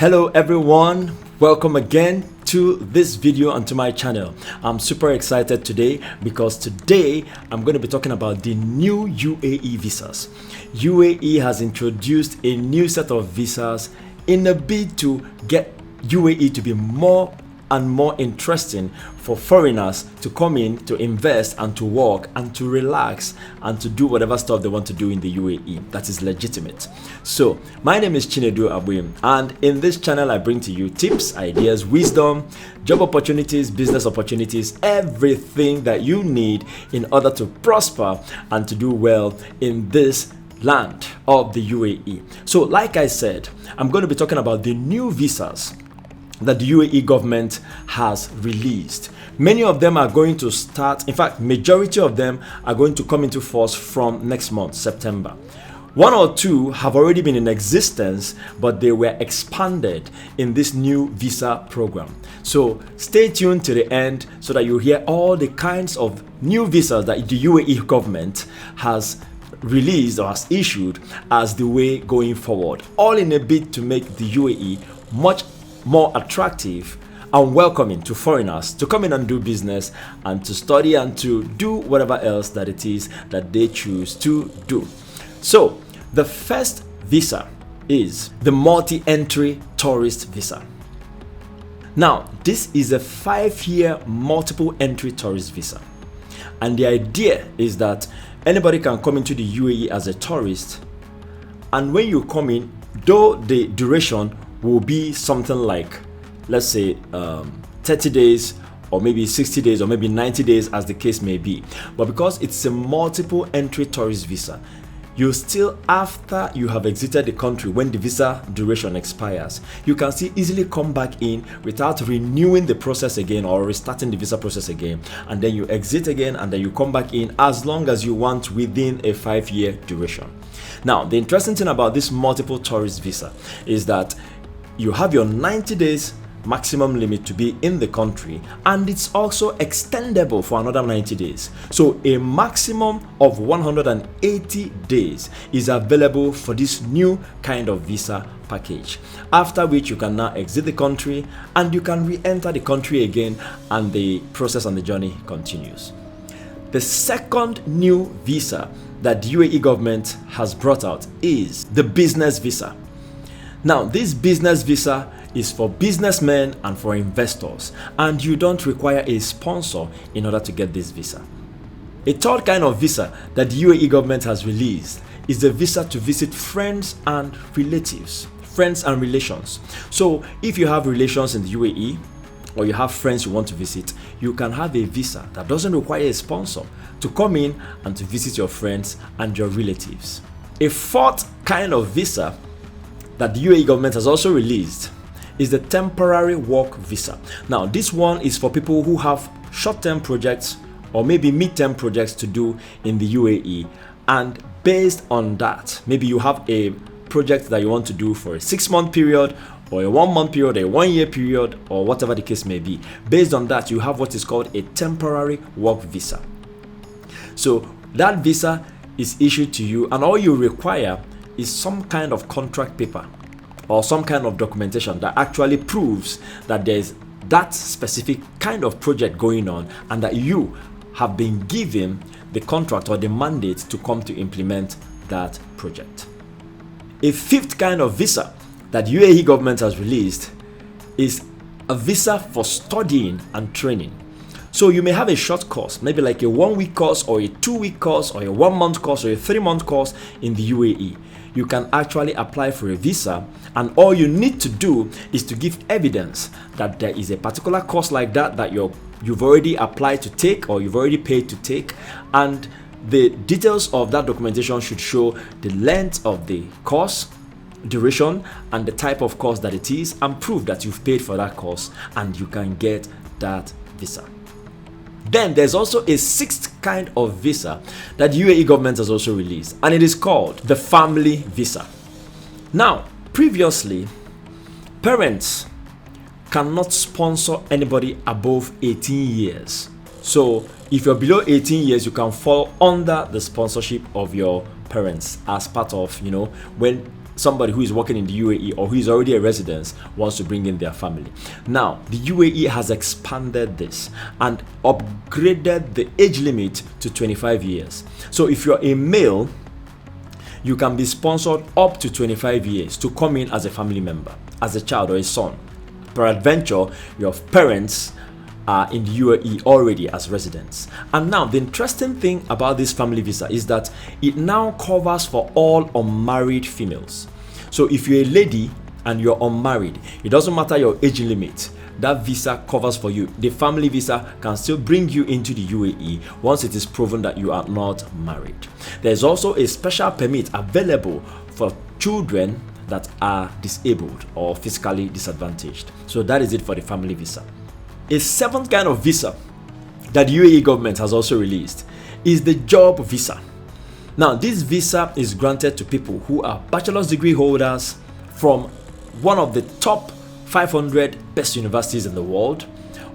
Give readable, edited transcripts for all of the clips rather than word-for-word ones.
Hello everyone, welcome again to this video and to my channel. I'm super excited today because today I'm going to be talking about the new UAE visas. UAE has introduced a new set of visas in a bid to get UAE to be more and more interesting for foreigners to come in, to invest and to work and to relax and to do whatever stuff they want to do in the UAE that is legitimate. So my name is Chinedu Abuyim, and in this channel I bring to you tips, ideas, wisdom, job opportunities, business opportunities, everything that you need in order to prosper and to do well in this land of the UAE. So like I said, I'm going to be talking about the new visas that the UAE government has released. Many of them are going to start, in fact, majority of them are going to come into force from next month, September. One or two have already been in existence, but they were expanded in this new visa program. So stay tuned to the end so that you hear all the kinds of new visas that the UAE government has released or has issued as the way going forward, all in a bid to make the UAE much more attractive and welcoming to foreigners to come in and do business and to study and to do whatever else that it is that they choose to do. So the first visa is the multi-entry tourist visa. Now this is a 5-year multiple entry tourist visa, and the idea is that anybody can come into the UAE as a tourist, and when you come in, though the duration will be something like, let's say 30 days or maybe 60 days or maybe 90 days as the case may be, but because it's a multiple entry tourist visa, you still, after you have exited the country, when the visa duration expires, you can still easily come back in without renewing the process again or restarting the visa process again, and then you exit again and then you come back in as long as you want within a 5-year duration. Now the interesting thing about this multiple tourist visa is that you have your 90 days maximum limit to be in the country, and it's also extendable for another 90 days. So a maximum of 180 days is available for this new kind of visa package, after which you can now exit the country and you can re-enter the country again, and the process and the journey continues. The second new visa that the UAE government has brought out is the business visa. Now this business visa is for businessmen and for investors, and you don't require a sponsor in order to get this visa. A third kind of visa that the UAE government has released is the visa to visit friends and relatives, friends and relations. So if you have relations in the UAE or you have friends you want to visit, you can have a visa that doesn't require a sponsor to come in and to visit your friends and your relatives. A fourth kind of visa that the UAE government has also released is the temporary work visa. Now this one is for people who have short-term projects or maybe mid-term projects to do in the UAE, and based on that, maybe you have a project that you want to do for a 6-month period or a 1-month period, a 1-year period, or whatever the case may be. Based on that, you have what is called a temporary work visa. So that visa is issued to you, and all you require is some kind of contract paper or some kind of documentation that actually proves that there is that specific kind of project going on and that you have been given the contract or the mandate to come to implement that project. A fifth kind of visa that UAE government has released is a visa for studying and training. So you may have a short course, maybe like a 1-week course or a 2-week course or a 1-month course or a 3-month course in the UAE. You can actually apply for a visa, and all you need to do is to give evidence that there is a particular course like that that you've already applied to take or you've already paid to take, and the details of that documentation should show the length of the course, duration, and the type of course that it is, and prove that you've paid for that course, and you can get that visa. Then there's also a 6th kind of visa that the UAE government has also released, and it is called the family visa. Now, previously, parents cannot sponsor anybody above 18 years. So if you're below 18 years, you can fall under the sponsorship of your parents as part of, when somebody who is working in the UAE or who is already a resident wants to bring in their family. Now, the UAE has expanded this and upgraded the age limit to 25 years. So if you're a male, you can be sponsored up to 25 years to come in as a family member, as a child or a son. Peradventure, your parents are in the UAE already as residents. And now, the interesting thing about this family visa is that it now covers for all unmarried females. So if you're a lady and you're unmarried, it doesn't matter your age limit, that visa covers for you. The family visa can still bring you into the UAE once it is proven that you are not married. There's also a special permit available for children that are disabled or physically disadvantaged. So that is it for the family visa. A seventh kind of visa that the UAE government has also released is the job visa. Now, this visa is granted to people who are bachelor's degree holders from one of the top 500 best universities in the world,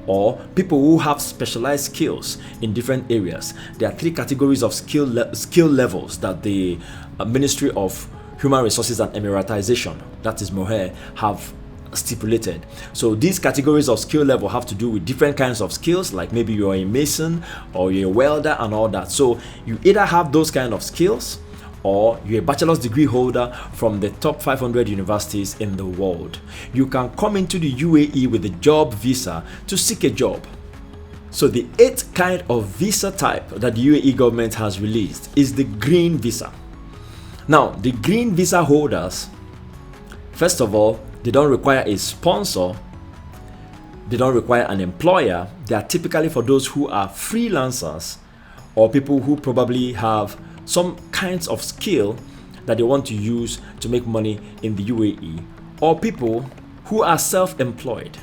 or people who have specialized skills in different areas. There are three categories of skill levels that the Ministry of Human Resources and Emiratization, that is MOHE, have stipulated. So these categories of skill level have to do with different kinds of skills, like maybe you're a mason or you're a welder and all that. So you either have those kind of skills or you're a bachelor's degree holder from the top 500 universities in the world. You can come into the UAE with a job visa to seek a job. So the eighth kind of visa type that the UAE government has released is the green visa. Now, the green visa holders, first of all, they don't require a sponsor, they don't require an employer. They are typically for those who are freelancers or people who probably have some kinds of skill that they want to use to make money in the UAE, or people who are self-employed.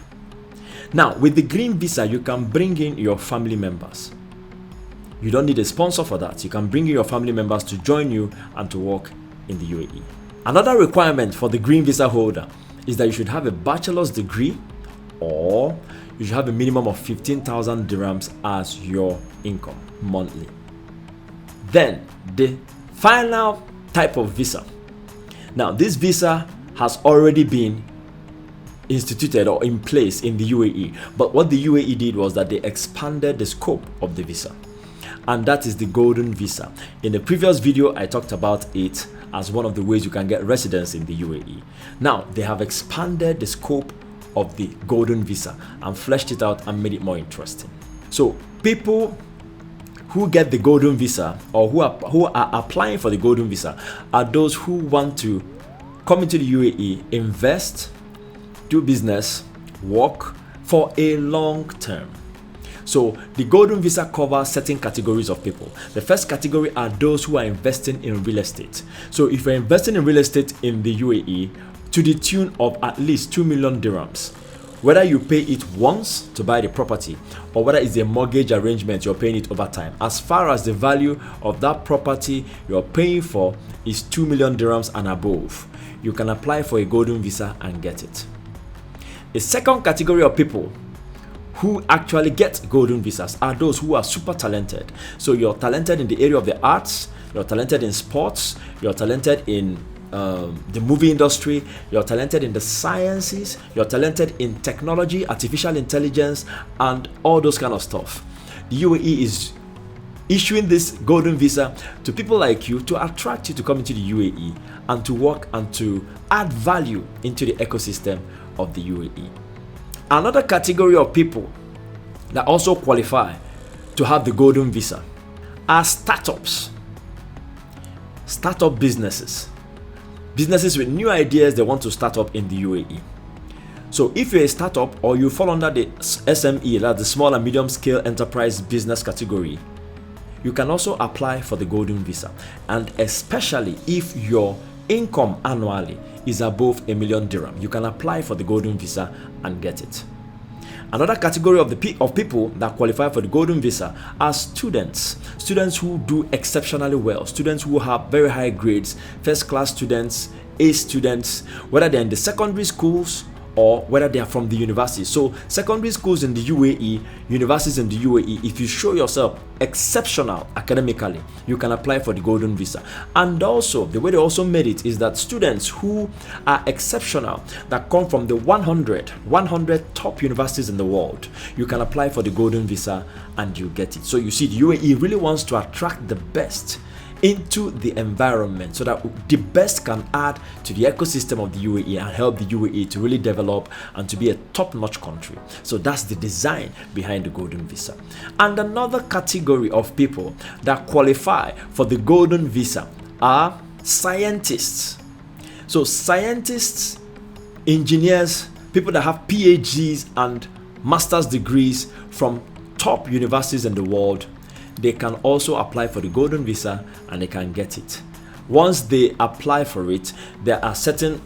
Now, with the green visa, you can bring in your family members. You don't need a sponsor for that. You can bring in your family members to join you and to work in the UAE. Another requirement for the green visa holder is that you should have a bachelor's degree, or you should have a minimum of 15,000 dirhams as your income monthly. Then the final type of visa. Now, this visa has already been instituted or in place in the UAE, but what the UAE did was that they expanded the scope of the visa, and that is the golden visa. In the previous video, I talked about it as one of the ways you can get residence in the UAE. Now, they have expanded the scope of the golden visa and fleshed it out and made it more interesting. So people who get the golden visa, or who are applying for the golden visa, are those who want to come into the UAE, invest, do business, work for a long term. So the golden visa covers certain categories of people. The first category are those who are investing in real estate. So if you're investing in real estate in the UAE to the tune of at least 2 million dirhams, whether you pay it once to buy the property or whether it's a mortgage arrangement, you're paying it over time. As far as the value of that property you're paying for is 2 million dirhams and above, you can apply for a golden visa and get it. The second category of people who actually get golden visas are those who are super talented. So you're talented in the area of the arts, you're talented in sports, you're talented in the movie industry, you're talented in the sciences, you're talented in technology, artificial intelligence, and all those kind of stuff. The UAE is issuing this golden visa to people like you to attract you to come into the UAE and to work and to add value into the ecosystem of the UAE. Another category of people that also qualify to have the golden visa are startups, startup businesses with new ideas they want to start up in the UAE. So if you're a startup or you fall under the SME, that's the small and medium scale enterprise business category, you can also apply for the golden visa, and especially if your income annually is above 1 million dirham, you can apply for the golden visa and get it. Another category of people that qualify for the golden visa are students who do exceptionally well, students who have very high grades, first class students, A students, whether they're in the secondary schools or whether they are from the university. So secondary schools in the UAE, universities in the UAE, if you show yourself exceptional academically, you can apply for the golden visa. And also, the way they also made it is that students who are exceptional, that come from the 100 top universities in the world, you can apply for the golden visa and you get it. So you see, the UAE really wants to attract the best into the environment so that the best can add to the ecosystem of the UAE and help the UAE to really develop and to be a top-notch country. So that's the design behind the golden visa. And another category of people that qualify for the golden visa are scientists. So scientists, engineers, people that have PhDs and master's degrees from top universities in the world, they can also apply for the golden visa and they can get it. Once they apply for it, there are certain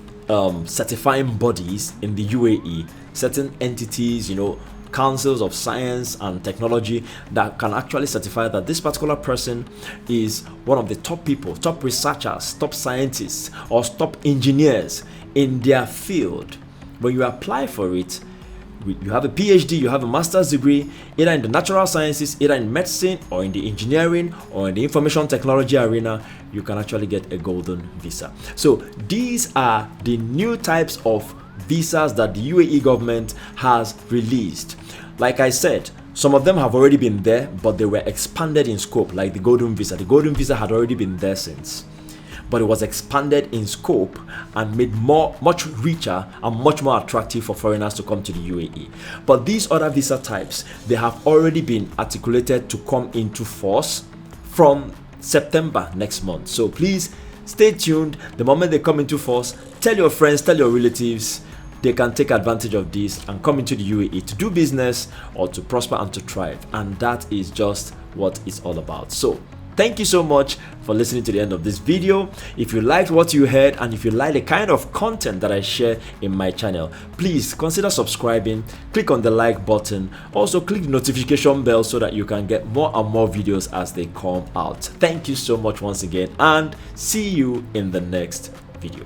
certifying bodies in the UAE, certain entities, councils of science and technology, that can actually certify that this particular person is one of the top people, top researchers, top scientists, or top engineers in their field. When you apply for it, you have a PhD, you have a master's degree, either in the natural sciences, either in medicine, or in the engineering, or in the information technology arena, you can actually get a golden visa. So these are the new types of visas that the UAE government has released. Like I said, some of them have already been there, but they were expanded in scope, like the golden visa. The golden visa had already been there since, but it was expanded in scope and made much richer and much more attractive for foreigners to come to the UAE. But these other visa types, they have already been articulated to come into force from September next month. So please stay tuned. The moment they come into force, tell your friends, tell your relatives, they can take advantage of this and come into the UAE to do business or to prosper and to thrive. And that is just what it's all about. So thank you so much for listening to the end of this video. If you liked what you heard and if you like the kind of content that I share in my channel, please consider subscribing, click on the like button, also click the notification bell so that you can get more and more videos as they come out. Thank you so much once again and see you in the next video.